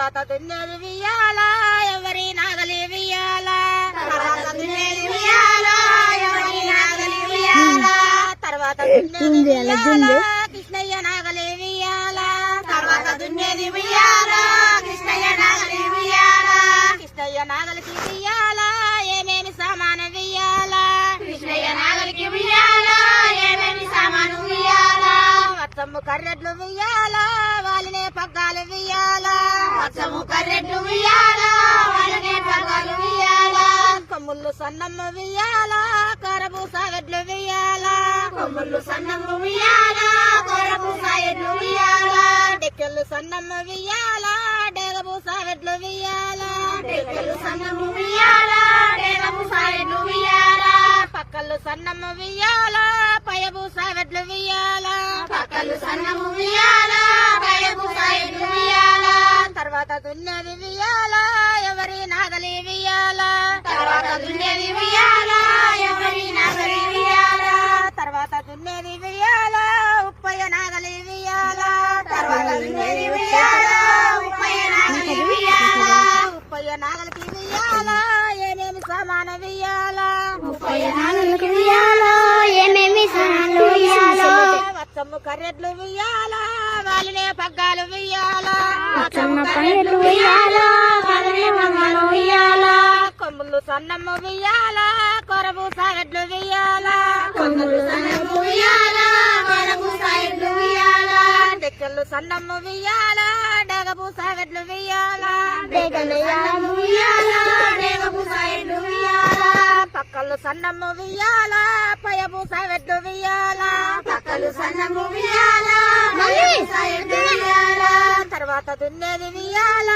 తర్వాత దున్నేది వియ్యాల ఎవరి నాగలి వియ్యాల తర్వాత దున్నేది వియ్యాల ఎవరి నాగలి వియ్యాల తర్వాత దున్నేది వియ్యాల కృష్ణయ్య నాగలి వియ్యాల తర్వాత దున్నేది వియ్యాల కృష్ణయ్య నాగలి వియ్యాల కృష్ణయ్య నాగలికి వియ్యాల ఏమేమి సామాను వియ్యాల కృష్ణయ్య నాగలికి వియ్యాల ఏమేమి సామాను వియ్యాల వత్సము కర్రెడ్లు వియ్యాల వాళ్ళనే పగ్గాలు వియ్యాల వత్సము కర్రెడ్లు వియ్యాల వాళ్ళనే పగ్గాలు వియ్యాల కొమ్ముళ్ళు సన్నమ్మ వియ్యాల కరబూస వెడ్లు వియ్యాల కొమ్ముళ్ళు సన్నమ్మ వియ్యాల కరబూస ఎడ్లు వియ్యాల డెక్కెళ్ళు సన్నమ్మ వియ్యాల డేగబూస వెడ్లు వియ్యాల డెక్కెళ్ళు సన్నమ్మ వియ్యాల డేగబూస ఎడ్లు వియ్యాల పక్కళ్ళు సన్నమ్మ వియ్యాల పయబూస వెడ్లు వియ్యాల పక్కళ్ళు సన్నమ్మ వియ్యాల పయబూస ఎడ్లు వియ్యాల తర్వాత దున్నేది వియ్యాల ఎవరి నాగలి వియ్యాల తర్వాత దున్నేది వియ్యాల ఎవరి నాగలి వియ్యాల తర్వాత దున్నేది వియ్యాల ఉప్పయ్య నాగలి వియ్యాల తర్వాత దున్నేది వియ్యాల ఉప్పయ్య నాగలి వియ్యాల ఉప్పయ్య నాగలికి వియ్యాల ఏమేమి సామాన వియ్యాల ఉప్పయ్య నాగలికి వియ్యాల ఏమేమి సామాన్లు వియ్యాల వత్సమ్ము కర్రెడ్లు వియ్యాల వాళ్ళనే పగ్గాలు వియ్యాల వత్సమ్మ కర్రెడ్లు వియ్యాల వాళ్ళనే పగ్గాలు వియ్యాల కొమ్ముళ్ళు సన్నమ్మ వియ్యాల కొరబూస వెడ్లు వియ్యాల కొమ్ముళ్ళు సన్నమ్మ వియ్యాల కొరబూస వెడ్లు వియ్యాల డెక్కెళ్ళు సన్నమ్మ వియ్యాల డేగబూస వెడ్లు వియ్యాల డేగలు వియ్యాల డేగబూస వెడ్లు వియ్యాల పక్కళ్ళు సన్నమ్మ వియ్యాల పయబూస వెడ్లు వియ్యాల పక్కలు సన్నమ్మ వియ్యాల తర్వాత దున్నేది వియ్యాల